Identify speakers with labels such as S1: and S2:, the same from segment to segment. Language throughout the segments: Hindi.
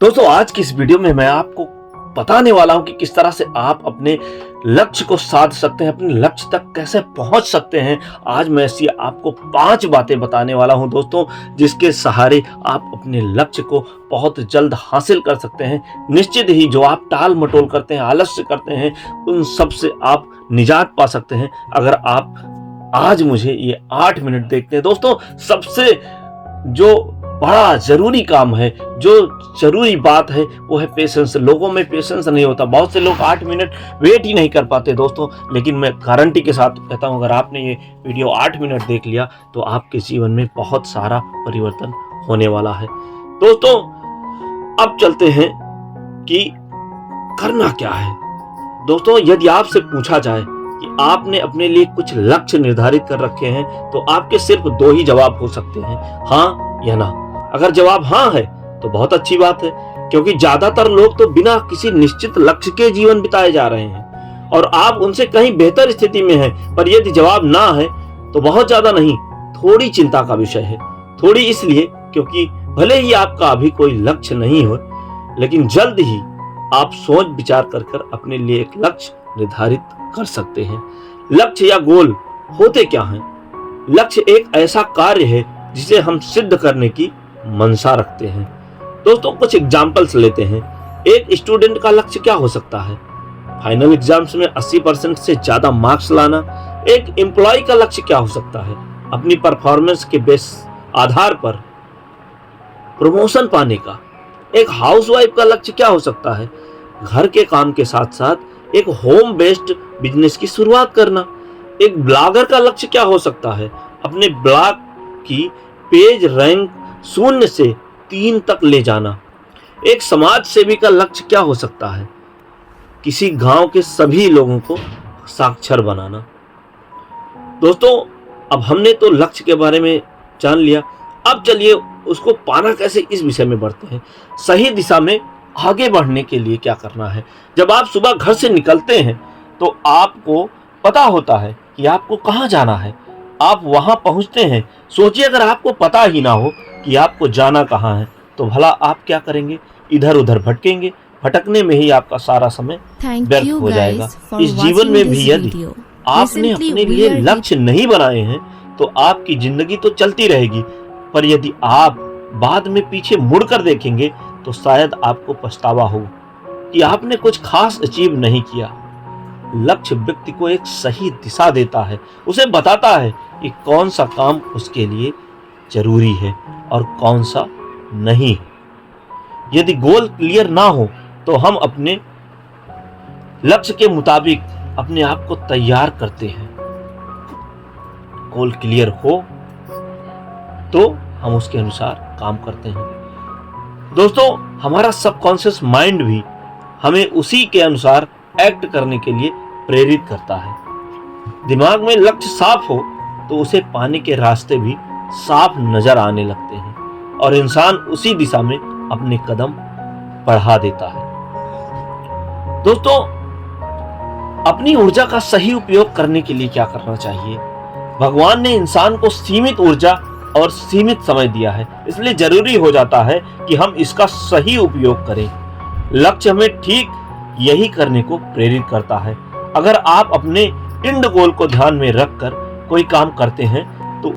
S1: दोस्तों आज की इस वीडियो में मैं आपको बताने वाला हूं कि किस तरह से आप अपने लक्ष्य को साध सकते हैं, अपने लक्ष्य तक कैसे पहुंच सकते हैं। आज मैं ऐसी आपको 5 बातें बताने वाला हूं दोस्तों, जिसके सहारे आप अपने लक्ष्य को बहुत जल्द हासिल कर सकते हैं। निश्चित ही जो आप टाल मटोल करते हैं, आलस्य करते हैं, उन सब से आप निजात पा सकते हैं अगर आप आज मुझे ये 8 मिनट देखते हैं। दोस्तों सबसे जो बड़ा जरूरी काम है, जो जरूरी बात है, वो है पेशेंस। लोगों में पेशेंस नहीं होता। बहुत से लोग 8 मिनट वेट ही नहीं कर पाते दोस्तों। लेकिन मैं गारंटी के साथ कहता हूं, अगर आपने ये वीडियो 8 मिनट देख लिया तो आपके जीवन में बहुत सारा परिवर्तन होने वाला है। दोस्तों अब चलते हैं कि करना क्या है। दोस्तों यदि आपसे पूछा जाए कि आपने अपने लिए कुछ लक्ष्य निर्धारित कर रखे हैं तो आपके सिर्फ 2 ही जवाब हो सकते हैं, हाँ या ना। अगर जवाब हाँ है तो बहुत अच्छी बात है, क्योंकि ज्यादातर लोग तो बिना किसी निश्चित लक्ष्य के जीवन बिताए जा रहे हैं और आप उनसे कहीं बेहतर स्थिति में हैं। पर यदि जवाब ना है तो बहुत ज्यादा नहीं, थोड़ी चिंता का विषय है। थोड़ी इसलिए क्योंकि भले ही आपका अभी कोई लक्ष्य नहीं हो, लेकिन जल्द ही आप सोच विचार कर अपने लिए एक लक्ष्य निर्धारित कर सकते हैं। लक्ष्य या गोल होते क्या हैं? लक्ष्य एक ऐसा कार्य है जिसे हम सिद्ध करने की मंशा रखते हैं। दोस्तों कुछ एग्जाम्पल्स लेते हैं। एक स्टूडेंट का लक्ष्य क्या हो सकता है? फाइनल एग्जाम्स में 80% से ज्यादा मार्क्स लाना। एक एम्प्लॉय का लक्ष्य क्या हो सकता है? अपनी परफॉर्मेंस के बेस आधार पर प्रमोशन पाने का। एक हाउसवाइफ का लक्ष्य क्या हो सकता है? घर के काम के साथ साथ एक होम बेस्ड बिजनेस की शुरुआत करना। एक ब्लॉगर का लक्ष्य क्या हो सकता है? अपने ब्लॉग की पेज रैंक 0 से 3 तक ले जाना। एक समाज सेवी का लक्ष्य क्या हो सकता है? किसी गांव के सभी लोगों को साक्षर बनाना। दोस्तों अब हमने तो लक्ष्य के बारे में जान लिया, अब चलिए उसको पाना कैसे, इस विषय में बढ़ते हैं। सही दिशा में आगे बढ़ने के लिए क्या करना है? जब आप सुबह घर से निकलते हैं तो आपको पता होता है कि आपको कहाँ जाना है। आप वहां पहुंचते हैं। सोचिए अगर आपको पता ही ना हो कि आपको जाना कहाँ है तो भला आप क्या करेंगे? इधर उधर भटकेंगे। भटकने में ही आपका सारा समय व्यर्थ हो जाएगा। इस जीवन में भी यदि आपने अपने लिए लक्ष्य नहीं बनाए हैं तो आपकी जिंदगी तो चलती रहेगी, पर यदि आप बाद में पीछे मुड़कर देखेंगे तो शायद आपको पछतावा हो कि आपने कुछ खास अचीव नहीं किया। लक्ष्य व्यक्ति को एक सही दिशा देता है, उसे बताता है कि कौन सा काम उसके लिए जरूरी है और कौन सा नहीं। यदि गोल क्लियर ना हो तो हम अपने लक्ष्य के मुताबिक अपने आप को तैयार करते हैं। गोल क्लियर हो तो हम उसके अनुसार काम करते हैं। दोस्तों हमारा सबकॉन्शियस माइंड भी हमें उसी के अनुसार एक्ट करने के लिए प्रेरित करता है। दिमाग में लक्ष्य साफ हो तो उसे पाने के रास्ते भी साफ नजर आने लगते हैं और इंसान उसी दिशा में अपने कदम बढ़ा देता है। दोस्तों अपनी ऊर्जा का सही उपयोग करने के लिए क्या करना चाहिए? भगवान ने इंसान को सीमित ऊर्जा और सीमित समय दिया है, इसलिए जरूरी हो जाता है कि हम इसका सही उपयोग करें। लक्ष्य हमें ठीक यही करने को प्रेरित करता है। अगर आप अपने एंड गोल को ध्यान में रखकर कोई काम करते हैं तो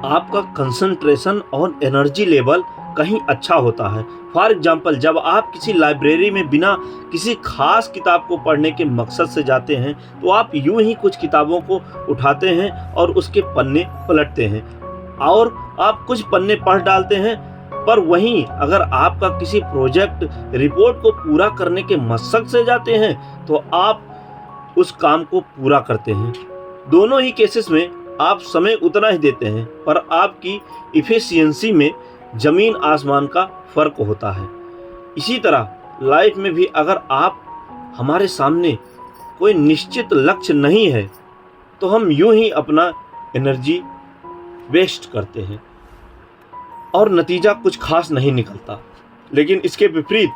S1: आपका कंसंट्रेशन और एनर्जी लेवल कहीं अच्छा होता है। फॉर एग्जाम्पल जब आप किसी लाइब्रेरी में बिना किसी खास किताब को पढ़ने के मकसद से जाते हैं तो आप यूं ही कुछ किताबों को उठाते हैं और उसके पन्ने पलटते हैं और आप कुछ पन्ने पढ़ डालते हैं। पर वहीं अगर आपका किसी प्रोजेक्ट रिपोर्ट को पूरा करने के मकसद से जाते हैं तो आप उस काम को पूरा करते हैं। दोनों ही केसेस में आप समय उतना ही देते हैं, पर आपकी इफिशियंसी में जमीन आसमान का फर्क होता है। इसी तरह लाइफ में भी अगर हमारे सामने कोई निश्चित लक्ष्य नहीं है तो हम यूं ही अपना एनर्जी वेस्ट करते हैं और नतीजा कुछ खास नहीं निकलता। लेकिन इसके विपरीत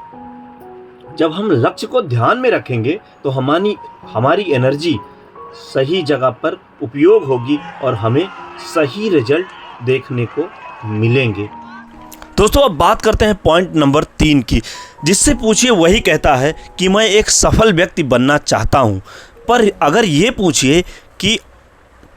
S1: जब हम लक्ष्य को ध्यान में रखेंगे तो हमारी एनर्जी सही जगह पर उपयोग होगी और हमें सही रिजल्ट देखने को मिलेंगे। दोस्तों अब बात करते हैं पॉइंट नंबर 3 की। जिससे पूछिए वही कहता है कि मैं एक सफल व्यक्ति बनना चाहता हूँ। पर अगर ये पूछिए कि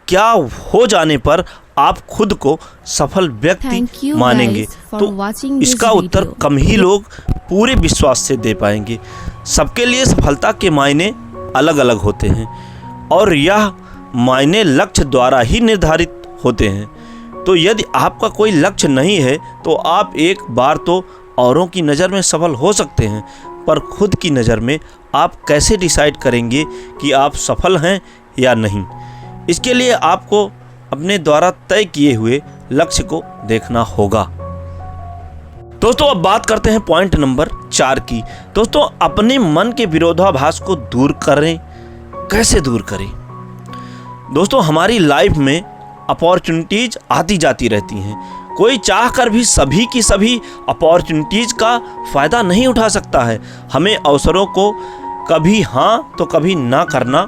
S1: क्या हो जाने पर आप खुद को सफल व्यक्ति मानेंगे, तो इसका उत्तर कम ही लोग पूरे विश्वास से दे पाएंगे। सबके लिए सफलता के मायने अलग अलग होते हैं और यह मायने लक्ष्य द्वारा ही निर्धारित होते हैं। तो यदि आपका कोई लक्ष्य नहीं है तो आप एक बार तो औरों की नज़र में सफल हो सकते हैं, पर खुद की नज़र में आप कैसे डिसाइड करेंगे कि आप सफल हैं या नहीं? इसके लिए आपको अपने द्वारा तय किए हुए लक्ष्य को देखना होगा। दोस्तों अब बात करते हैं पॉइंट नंबर 4 की। दोस्तों अपने मन के विरोधाभास को दूर करें। कैसे दूर करें? दोस्तों हमारी लाइफ में अपॉर्चुनिटीज आती जाती रहती हैं। कोई चाह कर भी सभी की सभी अपॉर्चुनिटीज का फ़ायदा नहीं उठा सकता है। हमें अवसरों को कभी हाँ तो कभी ना करना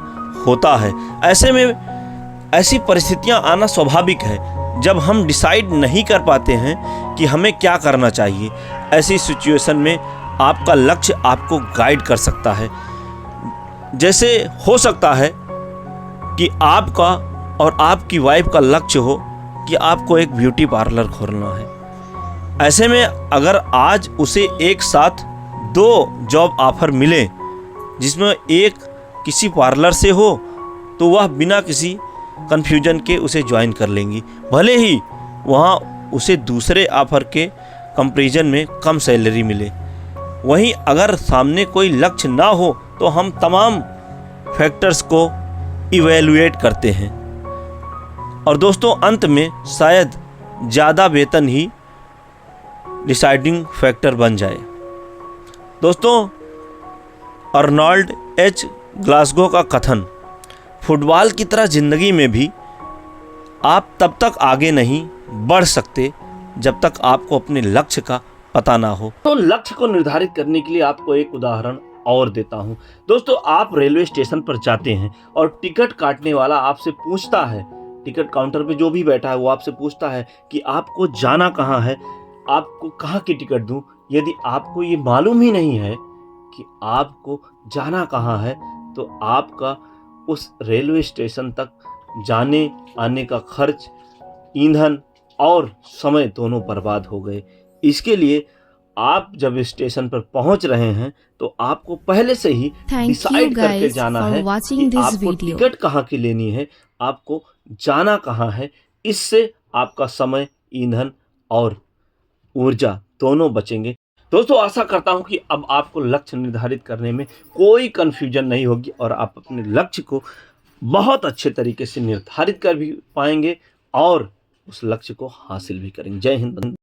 S1: होता है। ऐसे में ऐसी परिस्थितियां आना स्वाभाविक है जब हम डिसाइड नहीं कर पाते हैं कि हमें क्या करना चाहिए। ऐसी सिचुएशन में आपका लक्ष्य आपको गाइड कर सकता है। जैसे हो सकता है कि आपका और आपकी वाइफ का लक्ष्य हो कि आपको एक ब्यूटी पार्लर खोलना है। ऐसे में अगर आज उसे एक साथ 2 जॉब ऑफर मिले जिसमें एक किसी पार्लर से हो, तो वह बिना किसी कन्फ्यूजन के उसे ज्वाइन कर लेंगी, भले ही वहाँ उसे दूसरे ऑफर के कंपैरिजन में कम सैलरी मिले। वहीं अगर सामने कोई लक्ष्य ना हो तो हम तमाम फैक्टर्स को इवैल्यूएट करते हैं और दोस्तों अंत में शायद ज़्यादा वेतन ही डिसाइडिंग फैक्टर बन जाए। दोस्तों अर्नोल्ड एच ग्लासगो का कथन, फुटबॉल की तरह ज़िंदगी में भी आप तब तक आगे नहीं बढ़ सकते जब तक आपको अपने लक्ष्य का पता ना हो। तो लक्ष्य को निर्धारित करने के लिए आपको एक उदाहरण और देता हूं। दोस्तों आप रेलवे स्टेशन पर जाते हैं और टिकट काटने वाला आपसे पूछता है, टिकट काउंटर पे जो भी बैठा है वो आपसे पूछता है कि आपको जाना कहाँ है, आपको कहाँ की टिकट दूं। यदि आपको ये मालूम ही नहीं है कि आपको जाना कहाँ है तो आपका उस रेलवे स्टेशन तक जाने आने का खर्च, ईंधन और समय दोनों बर्बाद हो गए। इसके लिए आप जब स्टेशन पर पहुंच रहे हैं तो आपको पहले से ही डिसाइड करके जाना है कि आपको टिकट कहाँ की लेनी है, आपको जाना कहाँ है। इससे आपका समय, ईंधन और ऊर्जा दोनों बचेंगे। दोस्तों आशा करता हूं कि अब आपको लक्ष्य निर्धारित करने में कोई कन्फ्यूजन नहीं होगी और आप अपने लक्ष्य को बहुत अच्छे तरीके से निर्धारित कर भी पाएंगे और उस लक्ष्य को हासिल भी करेंगे। जय हिंद।